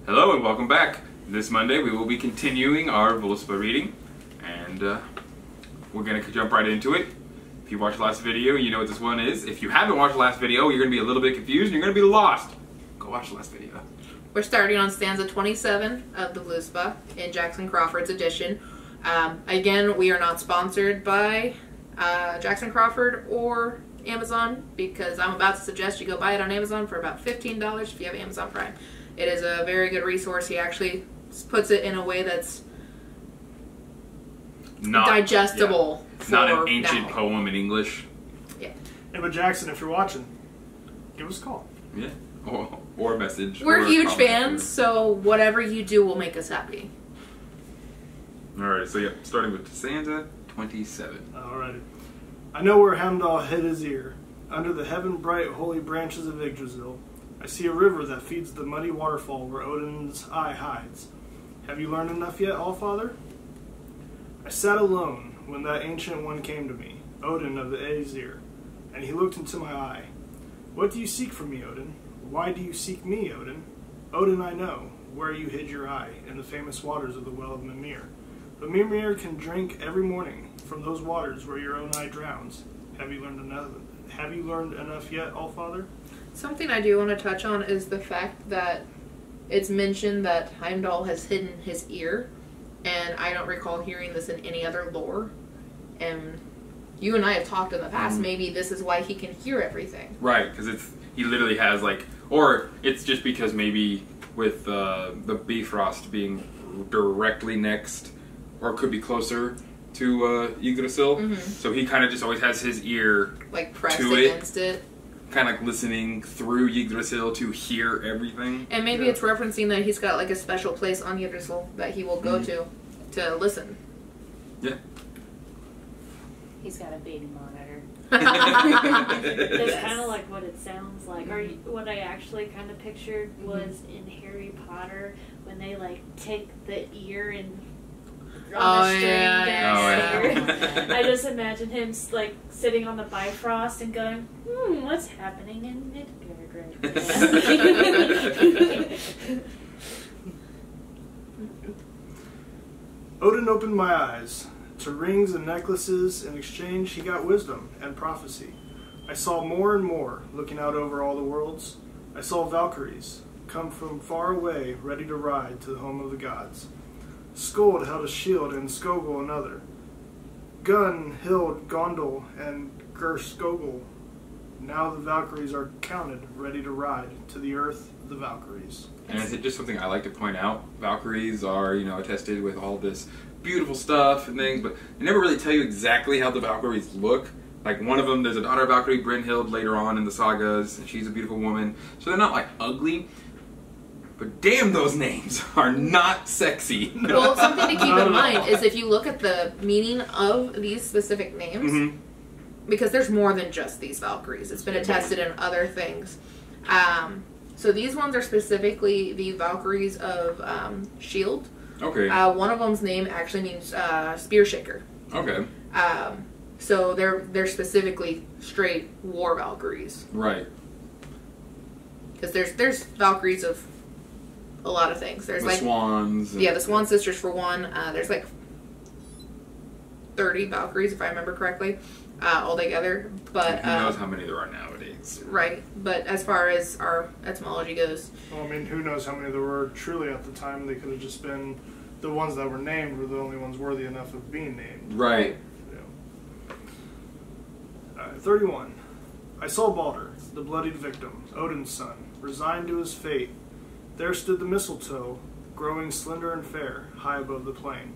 Hello and welcome back. This Monday we will be continuing our Voluspa reading, and we're going to jump right into it. If you watched the last video, you know what this one is. If you haven't watched the last video, you're going to be a little bit confused and you're going to be lost. Go watch the last video. We're starting on stanza 27 of the Voluspa in Jackson Crawford's edition. Again, we are not sponsored by Jackson Crawford or Amazon, because I'm about to suggest you go buy it on Amazon for about $15 if you have Amazon Prime. It is a very good resource. He actually puts it in a way that's not digestible. Yeah. It's not an ancient poem in English. Yeah. Hey, but Jackson, if you're watching, give us a call. Yeah. Or a message. We're huge fans, so whatever you do will make us happy. Alright, so yeah, starting with stanza 27. Alrighty. I know where Heimdall hid his ear. Under the heaven-bright holy branches of Yggdrasil, I see a river that feeds the muddy waterfall where Odin's eye hides. Have you learned enough yet, Allfather? I sat alone when that ancient one came to me, Odin of the Aesir, and he looked into my eye. What do you seek from me, Odin? Why do you seek me, Odin? Odin, I know where you hid your eye, in the famous waters of the well of Mimir. But Mimir can drink every morning from those waters where your own eye drowns. Have you learned enough yet, Allfather? Something I do want to touch on is the fact that it's mentioned that Heimdall has hidden his ear, and I don't recall hearing this in any other lore. And you and I have talked in the past, maybe this is why he can hear everything. Right, because he literally has like, or it's just because maybe with the Bifrost being directly next, or could be closer to Yggdrasil, so he kind of just always has his ear like pressed against it. Kind of like listening through Yggdrasil to hear everything. And maybe it's referencing that he's got like a special place on Yggdrasil that he will go to listen. Yeah. He's got a baby monitor. That's kind of like what it sounds like. Or what I actually kind of pictured was in Harry Potter when they like take the ear and on the string there. I just imagine him like sitting on the Bifrost and going, what's happening in Midgard right now? Odin opened my eyes to rings and necklaces. In exchange, he got wisdom and prophecy. I saw more and more, looking out over all the worlds. I saw Valkyries come from far away, ready to ride to the home of the gods. Skuld held a shield and Skogul another. Gun held Gondel and Gerskogul. Now the Valkyries are counted, ready to ride to the earth, the Valkyries. And it's just something I like to point out. Valkyries are, attested with all this beautiful stuff and things, but they never really tell you exactly how the Valkyries look. Like one of them, there's a daughter of Valkyrie, Brynhild, later on in the sagas, and she's a beautiful woman. So they're not like ugly, but damn, those names are not sexy. Well, something to keep in mind is if you look at the meaning of these specific names, because there's more than just these Valkyries. It's been attested in other things. So these ones are specifically the Valkyries of Shield. Okay. One of them's name actually means spear shaker. Okay. So they're specifically straight war Valkyries. Right. Because there's Valkyries of a lot of things. There's the swans. Yeah, the Swan Sisters for one. There's like 30 Valkyries if I remember correctly, altogether. But who knows how many there are nowadays? Right. But as far as our etymology goes, well, I mean, who knows how many there were truly at the time? They could have just been the ones that were named were the only ones worthy enough of being named. Right. 31. I saw Balder, the bloodied victim, Odin's son, resigned to his fate. There stood the mistletoe, growing slender and fair, high above the plain.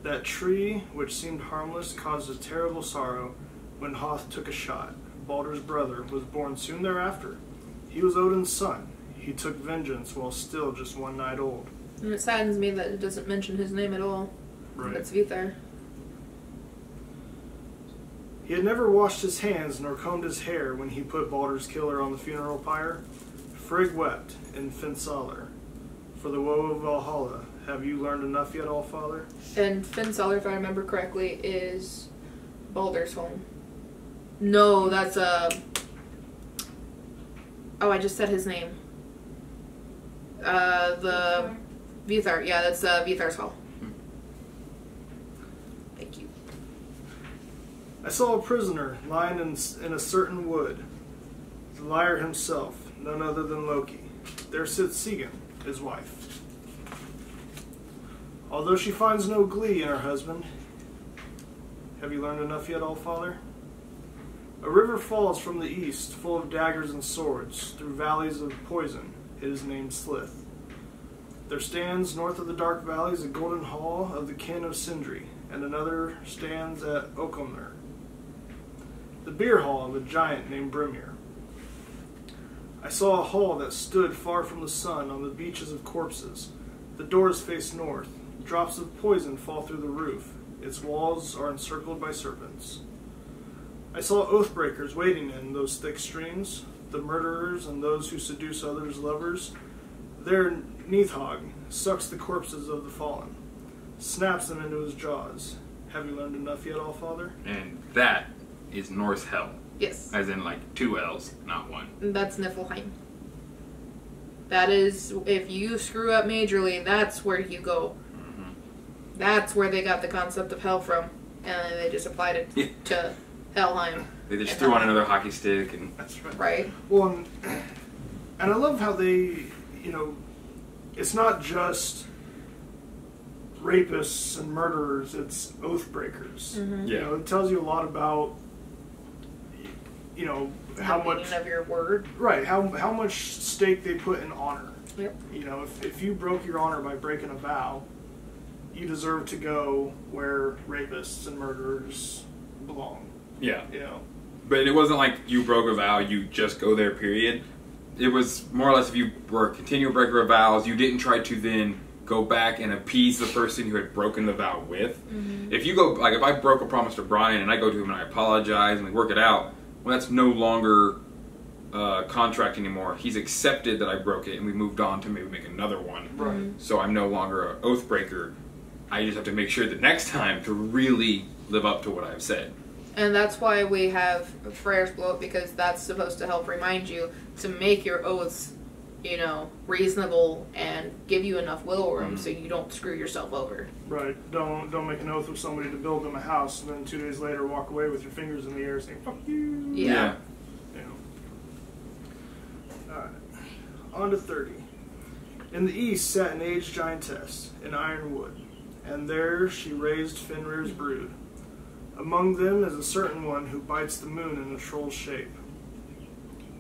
That tree, which seemed harmless, caused a terrible sorrow when Hoth took a shot. Balder's brother was born soon thereafter. He was Odin's son. He took vengeance while still just one night old. And it saddens me that it doesn't mention his name at all. Right. That's Vithar. He had never washed his hands nor combed his hair when he put Balder's killer on the funeral pyre. Frigg wept in Finsaler. For the woe of Valhalla, have you learned enough yet, Allfather? And Finsaler, if I remember correctly, is Balder's home. No, that's Oh, I just said his name. The Vithar. Yeah, that's Vithar's Hall. Thank you. I saw a prisoner lying in a certain wood. The liar himself, none other than Loki. There sits Sigyn, his wife. Although she finds no glee in her husband, have you learned enough yet, All-Father? A river falls from the east, full of daggers and swords, through valleys of poison. It is named Slith. There stands north of the dark valleys a golden hall of the kin of Sindri, and another stands at Okomner, the beer hall of a giant named Brimir. I saw a hall that stood far from the sun on the beaches of corpses. The doors face north. Drops of poison fall through the roof. Its walls are encircled by serpents. I saw oathbreakers wading in those thick streams, the murderers and those who seduce others' lovers. There Nidhogg sucks the corpses of the fallen, snaps them into his jaws. Have you learned enough yet, All-Father? And that is Norse hell. Yes. As in, like, 2 L's, not 1. That's Niflheim. That is, if you screw up majorly, that's where you go. Mm-hmm. That's where they got the concept of hell from. And they just applied it to Helheim. They just threw on another hockey stick, and that's right. Right. Well, and I love how they, it's not just rapists and murderers, it's oathbreakers. Mm-hmm. Yeah. It tells you a lot about, how the much... meaning of your word. Right, how much stake they put in honor. Yep. If you broke your honor by breaking a vow, you deserve to go where rapists and murderers belong. Yeah. But it wasn't like you broke a vow, you just go there, period. It was more or less if you were a continual breaker of vows, you didn't try to then go back and appease the person who had broken the vow with. Mm-hmm. If you go, like if I broke a promise to Brian and I go to him and I apologize and we work it out, well, that's no longer contract anymore. He's accepted that I broke it and we moved on to maybe make another one. Right. Mm-hmm. So I'm no longer an oath breaker. I just have to make sure the next time to really live up to what I've said. And that's why we have Freyr's Bloat, because that's supposed to help remind you to make your oaths, reasonable and give you enough wiggle room so you don't screw yourself over. Right. Don't make an oath with somebody to build them a house and then 2 days later walk away with your fingers in the air saying, fuck you. Yeah. Alright. On to 30. In the east sat an aged giantess in iron wood, and there she raised Fenrir's brood. Among them is a certain one who bites the moon in a troll's shape.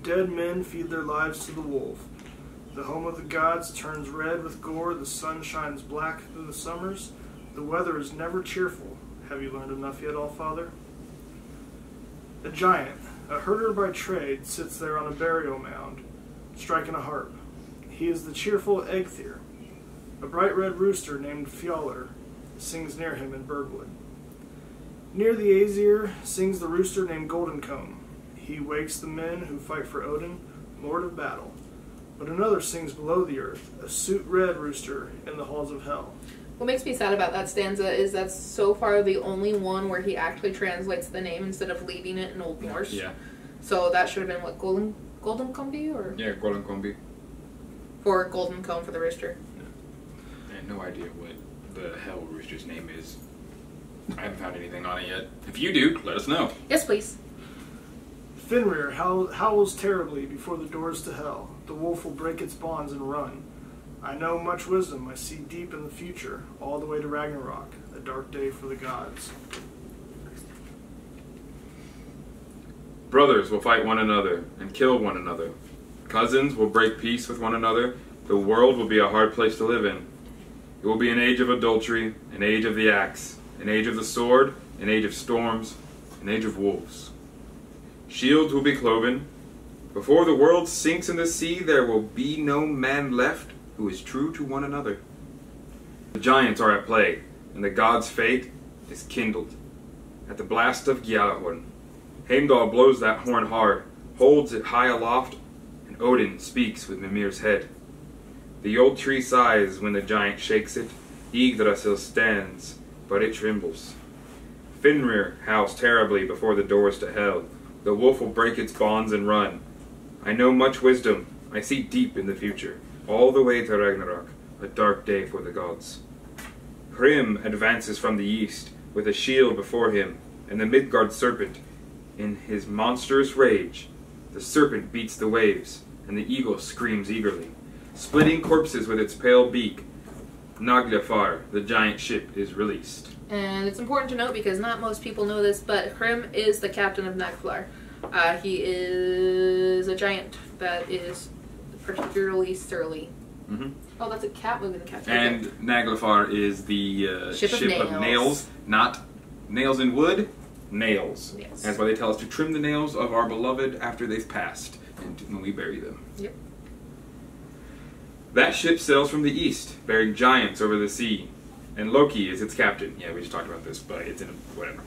Dead men feed their lives to the wolf. The home of the gods turns red with gore, the sun shines black through the summers. The weather is never cheerful. Have you learned enough yet, All-Father? A giant, a herder by trade, sits there on a burial mound, striking a harp. He is the cheerful Egthir. A bright red rooster named Fjalar sings near him in Birdwood. Near the Aesir sings the rooster named Goldencomb. He wakes the men who fight for Odin, lord of battle. But another sings below the earth, a soot-red rooster in the halls of hell. What makes me sad about that stanza is that's so far the only one where he actually translates the name instead of leaving it in Old Norse. Yeah. So that should have been what, Goldencombi or? Yeah, Goldencombi. Or Golden Comb for the rooster. I have no idea what the hell rooster's name is. I haven't found anything on it yet. If you do, let us know. Yes, please. Fenrir howls terribly before the doors to hell. The wolf will break its bonds and run. I know much wisdom. I see deep in the future, all the way to Ragnarok, a dark day for the gods. Brothers will fight one another and kill one another. Cousins will break peace with one another. The world will be a hard place to live in. It will be an age of adultery, an age of the axe, an age of the sword, an age of storms, an age of wolves. Shields will be cloven. Before the world sinks in the sea, there will be no man left who is true to one another. The giants are at play, and the god's fate is kindled. At the blast of Gjallarhorn, Heimdall blows that horn hard, holds it high aloft, and Odin speaks with Mimir's head. The old tree sighs when the giant shakes it. Yggdrasil stands, but it trembles. Fenrir howls terribly before the doors to hell. The wolf will break its bonds and run. I know much wisdom. I see deep in the future. all the way to Ragnarok, a dark day for the gods. Hrym advances from the east, with a shield before him, and the Midgard serpent. In his monstrous rage, the serpent beats the waves, and the eagle screams eagerly. Splitting corpses with its pale beak, Naglfar, the giant ship, is released. And it's important to note, because not most people know this, but Hrym is the captain of Naglfar. He is a giant that is particularly surly. Mm-hmm. Oh, that's a cat moving the cat. And Naglfar is the Ship of nails. Not nails in wood, nails. Yes. That's why they tell us to trim the nails of our beloved after they've passed, and when we bury them. Yep. That ship sails from the east, bearing giants over the sea. And Loki is its captain. Yeah, we just talked about this, but it's in a, whatever.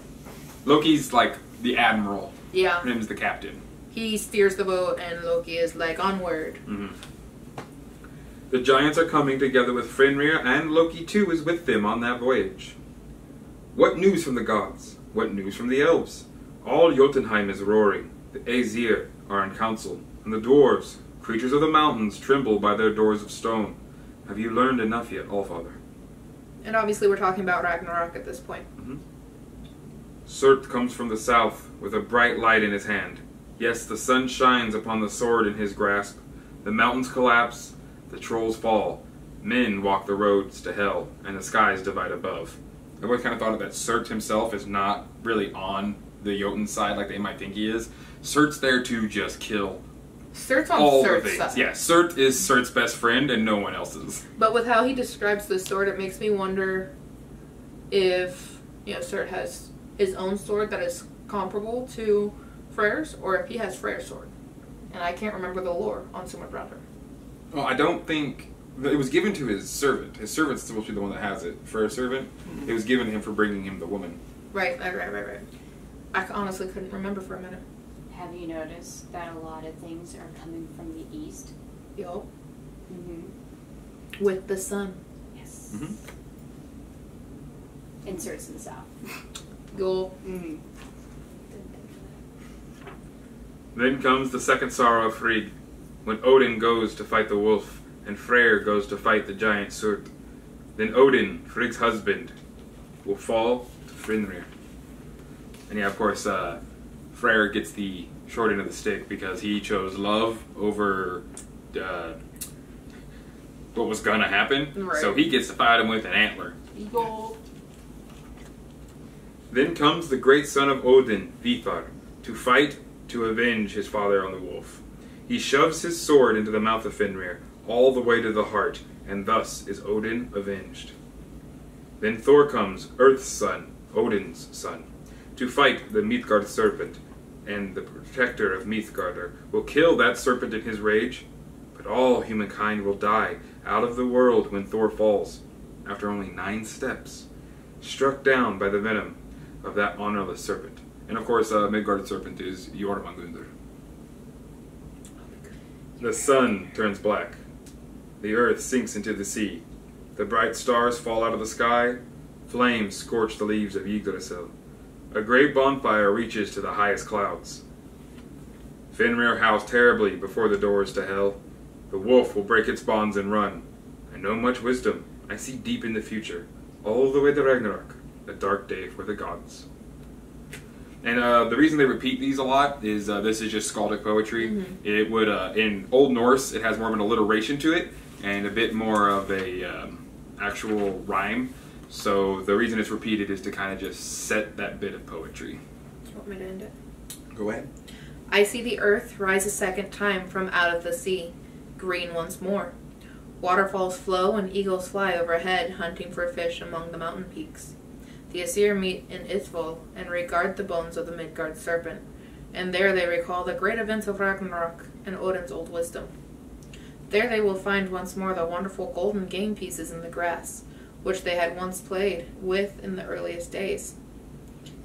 Loki's like the admiral. Yeah. Hrym's the captain. He steers the boat, and Loki is like, onward. Mm-hmm. The giants are coming together with Fenrir, and Loki too is with them on that voyage. What news from the gods? What news from the elves? All Jotunheim is roaring. The Aesir are in council, and the dwarves, creatures of the mountains, tremble by their doors of stone. Have you learned enough yet, Allfather? And obviously we're talking about Ragnarok at this point. Mm-hmm. Surt comes from the south, with a bright light in his hand. Yes, the sun shines upon the sword in his grasp. The mountains collapse, the trolls fall. Men walk the roads to hell, and the skies divide above. I've always kind of thought of that Surt himself is not really on the Jotun side like they might think he is. Surt's there to just kill Surt's on all the Surt's things. side. Yeah, Surt is Surt's best friend and no one else's. But with how he describes the sword, it makes me wonder if, Surt has his own sword that is comparable to Freyr's, or if he has Freyr's sword. And I can't remember the lore on Sumarbrandr. Well, I don't think... It was given to his servant. His servant's supposed to be the one that has it. For a servant, it was given to him for bringing him the woman. Right. I honestly couldn't remember for a minute. Have you noticed that a lot of things are coming from the east? Yup. Mm-hmm. With the sun. Yes. Mm-hmm. Inserts in the south. Go. Mm-hmm. Then comes the second sorrow of Frigg, when Odin goes to fight the wolf, and Freyr goes to fight the giant Surt. Then Odin, Frigg's husband, will fall to Fenrir. And yeah, of course, Freyr gets the short end of the stick because he chose love over what was gonna happen. Right. So he gets to fight him with an antler. Go. Then comes the great son of Odin, Vidar, to fight to avenge his father on the wolf. He shoves his sword into the mouth of Fenrir, all the way to the heart, and thus is Odin avenged. Then Thor comes, Earth's son, Odin's son, to fight the Midgard serpent, and the protector of Midgard will kill that serpent in his rage, but all humankind will die out of the world when Thor falls, after only 9 steps, struck down by the venom of that honorless serpent. And of course, Midgard serpent is Jormungandr. The sun turns black. The earth sinks into the sea. The bright stars fall out of the sky. Flames scorch the leaves of Yggdrasil. A great bonfire reaches to the highest clouds. Fenrir howls terribly before the doors to hell. The wolf will break its bonds and run. I know much wisdom. I see deep in the future. All the way to Ragnarok, a dark day for the gods. And the reason they repeat these a lot is this is just skaldic poetry. Mm-hmm. It would, in Old Norse, it has more of an alliteration to it and a bit more of a actual rhyme. So the reason it's repeated is to kind of just set that bit of poetry. Do you want me to end it? Go ahead. I see the earth rise a second time from out of the sea, green once more. Waterfalls flow and eagles fly overhead, hunting for fish among the mountain peaks. The Aesir meet in Ithval and regard the bones of the Midgard serpent, and there they recall the great events of Ragnarok and Odin's old wisdom. There they will find once more the wonderful golden game pieces in the grass, which they had once played with in the earliest days.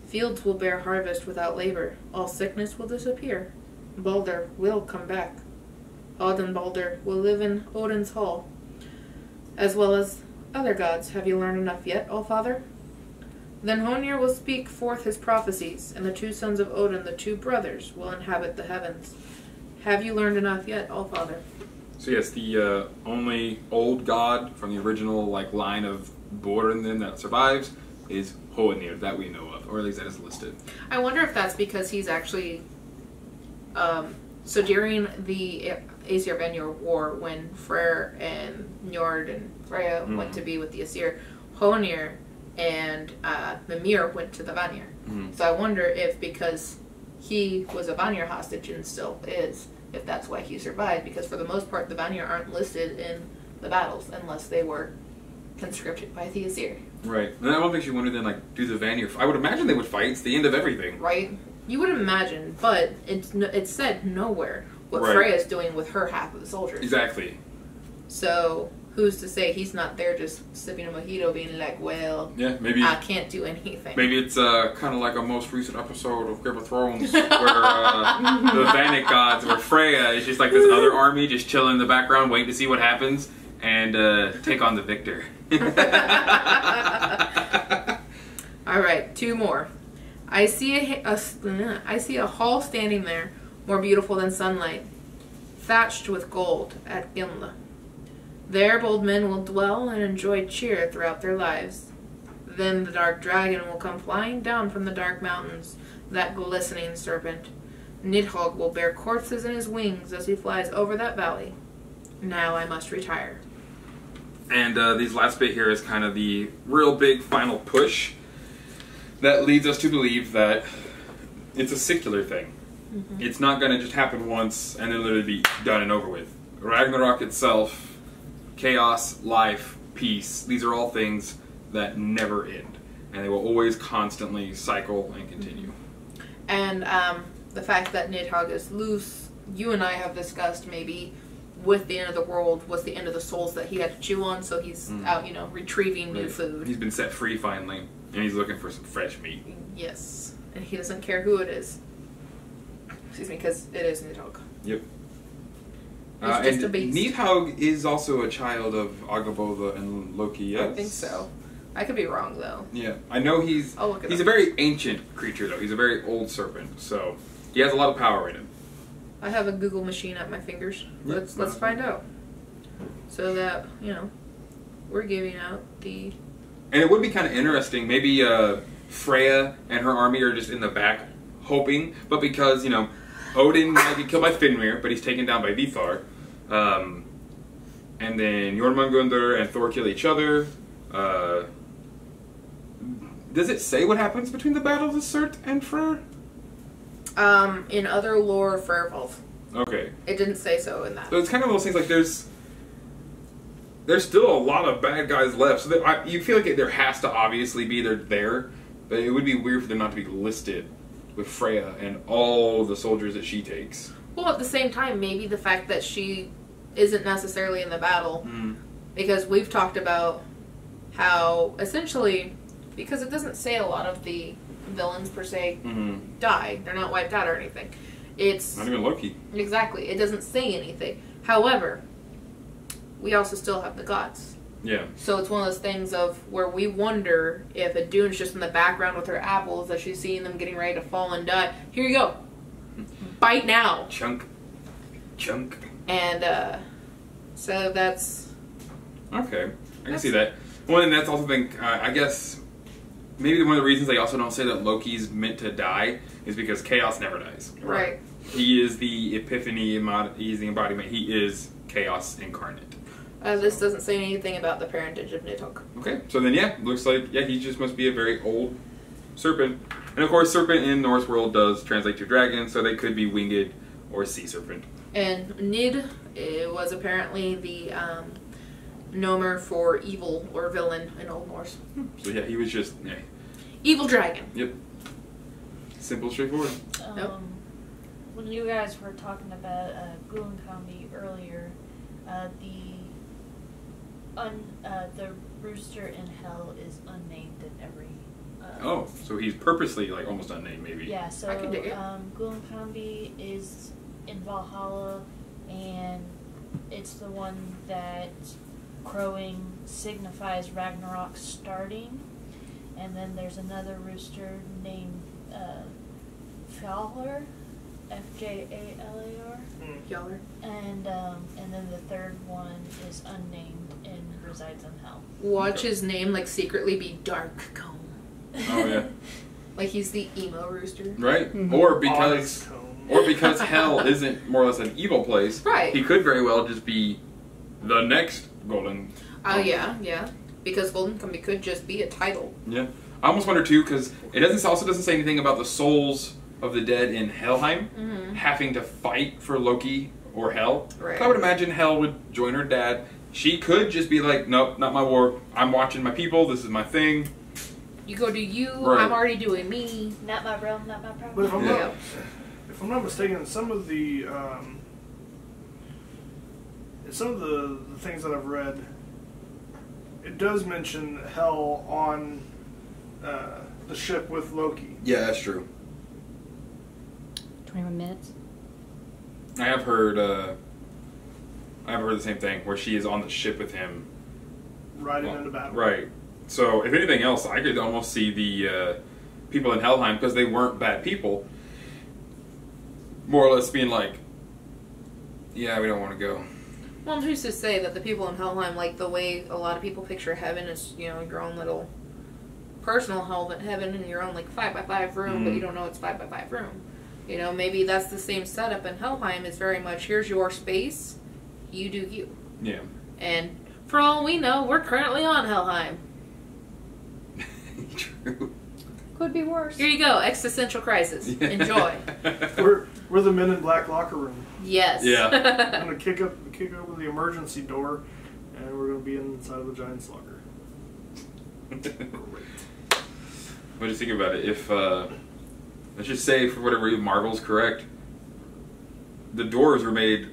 Fields will bear harvest without labor, all sickness will disappear. Balder will come back. Odin Balder will live in Odin's hall, as well as other gods. Have you learned enough yet, Allfather? Then Honir will speak forth his prophecies, and the 2 sons of Odin, the 2 brothers, will inhabit the heavens. Have you learned enough yet, Allfather? So yes, the only old god from the original line of Born that survives is Hoenir that we know of, or at least that is listed. I wonder if that's because he's actually. So during the Aesir Vanir War, when Freyr and Njord and Freya went to be with the Aesir, Hoenir and Mimir went to the Vanir. So I wonder if because he was a Vanir hostage and still is, if that's why he survived, because for the most part the Vanir aren't listed in the battles unless they were conscripted by the Aesir. Right. And that one makes you wonder then, do the Vanir... I would imagine they would fight. It's the end of everything. Right? You would imagine, but it's said nowhere what Freya's doing with her half of the soldiers. Exactly. So, who's to say he's not there just sipping a mojito being like, well, yeah, maybe I can't do anything. Maybe it's kind of like a most recent episode of Game of Thrones where the Vanek gods, where Freya is just like this other army just chilling in the background waiting to see what happens and take on the victor. Alright, 2 more. I see a hall standing there, more beautiful than sunlight, thatched with gold at Gimla. There bold men will dwell and enjoy cheer throughout their lives. Then the dark dragon will come flying down from the dark mountains, that glistening serpent. Nidhogg will bear corpses in his wings as he flies over that valley. Now I must retire. And these last bit here is kind of the real big final push that leads us to believe that it's a secular thing. It's not going to just happen once and then literally be done and over with. Ragnarok itself, chaos, life, peace, these are all things that never end. And they will always constantly cycle and continue. And the fact that Nidhogg is loose, you and I have discussed maybe with the end of the world was the end of the souls that he had to chew on, so he's out, retrieving new food. He's been set free finally, and he's looking for some fresh meat. Yes, and he doesn't care who it is. Excuse me, because it is Nidhogg. Yep. It's just a beast. Nidhogg is also a child of Agabotha and Loki, yes? I think so. I could be wrong, though. Yeah, I know he's a very ancient creature, though. He's a very old serpent, so he has a lot of power in him. I have a Google machine at my fingers. Yep. Let's find out. So that, we're giving out the... And it would be kind of interesting. Maybe Freya and her army are just in the back hoping, but because, Odin might get killed by Fenrir, but he's taken down by Vithar. And then Jormungandr and Thor kill each other. Does it say what happens between the battles of Surt and Freyr? In other lore, Freyr falls. Okay. It didn't say so in that. So it's kind of those things there's still a lot of bad guys left. So you feel like there has to obviously be there, but it would be weird for them not to be listed with Freya and all the soldiers that she takes. Well, at the same time, maybe the fact that she isn't necessarily in the battle, because we've talked about how essentially, because it doesn't say a lot of the villains per se die. They're not wiped out or anything. It's not even Loki. Exactly. It doesn't say anything. However, we also still have the gods. Yeah. So it's one of those things of where we wonder if Adune's just in the background with her apples as she's seeing them getting ready to fall and die. Here you go. Bite now. Chunk. And so that's... Okay. I can see that. Well, and that's also the thing, I guess... Maybe one of the reasons they also don't say that Loki's meant to die is because chaos never dies. Right. He is the epiphany, he's the embodiment, he is chaos incarnate. This doesn't say anything about the parentage of Nidhogg. Okay, so then looks like, he just must be a very old serpent. And of course, serpent in Norse world does translate to dragon, so they could be winged or sea serpent. And Nid was apparently the nomer for evil or villain in Old Norse. So he was just... Evil dragon. Yep. Simple, straightforward. When you guys were talking about Gulankambi earlier, the rooster in hell is unnamed in every... so he's purposely almost unnamed, maybe. Yeah, so I can dig it. Gulankambi is in Valhalla, and it's the one that crowing signifies Ragnarok starting. And then there's another rooster named Fjallar, Fjalar. Yaller. And then the third one is unnamed and resides in hell. Watch his name like secretly be Dark Comb. Oh yeah. Like he's the emo rooster. Right? Mhm. Or because hell isn't more or less an evil place. Right. He could very well just be the next golden. Oh yeah. Because Golden Comb could just be a title. Yeah. I almost wonder too, because it also doesn't say anything about the souls of the dead in Helheim having to fight for Loki or Hel. Right. So I would imagine Hel would join her dad. She could just be like, nope, not my war. I'm watching my people. This is my thing. You go do you. Right. I'm already doing me. Not my realm, not my problem. But Yeah. if I'm not mistaken, some of the things that I've read, it does mention Hel on the ship with Loki. Yeah, that's true. 21 minutes. I have heard the same thing, where she is on the ship with him. Riding into battle. Right. So, if anything else, I could almost see the people in Helheim, because they weren't bad people, more or less being like, yeah, we don't want to go. Well, and who's to say that the people in Helheim, like the way a lot of people picture heaven is, you know, your own little personal heaven in your own like 5x5 room, but you don't know it's 5x5 room. You know, maybe that's the same setup in Helheim. Is very much, here's your space, you do you. Yeah. And for all we know, we're currently on Helheim. True. Could be worse. Here you go, existential crisis. Enjoy. We're the Men in Black locker room. Yes. Yeah. I'm gonna kick open the emergency door, and we're gonna be inside of the giant slugger. What do you think about it? If let's just say, for whatever reason, Marvel's correct, the dwarves were made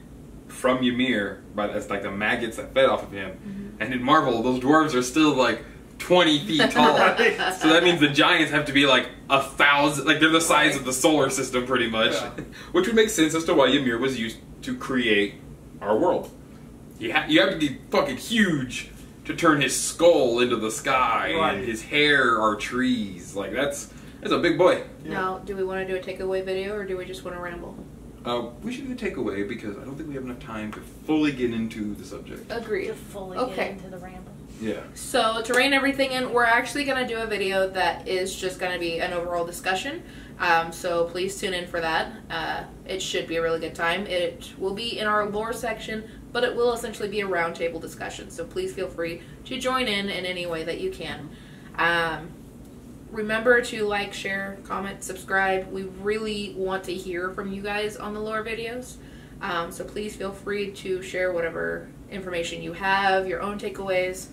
from Ymir, that's like the maggots that fed off of him, and in Marvel, those dwarves are still like 20 feet tall. So that means the giants have to be like 1,000, like they're the size of the solar system pretty much. Yeah. Which would make sense as to why Ymir was used to create our world. You have to be fucking huge to turn his skull into the sky, Right. and his hair are trees. Like that's a big boy. Yeah. Now, do we want to do a takeaway video, or do we just want to ramble? We should do the takeaway, because I don't think we have enough time to fully get into the subject. Agreed. To fully Okay. get into the ramble. Yeah. So, to rein everything in, we're actually going to do a video that is just going to be an overall discussion. So, please tune in for that. It should be a really good time. It will be in our lore section, but it will essentially be a roundtable discussion. So, please feel free to join in any way that you can. Remember to like, share, comment, subscribe. We really want to hear from you guys on the lore videos. So, please feel free to share whatever information you have, your own takeaways.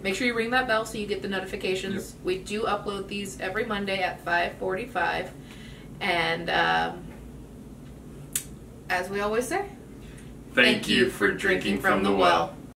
Make sure you ring that bell so you get the notifications. Yep. We do upload these every Monday at 5:45. And as we always say, Thank you for drinking from the well.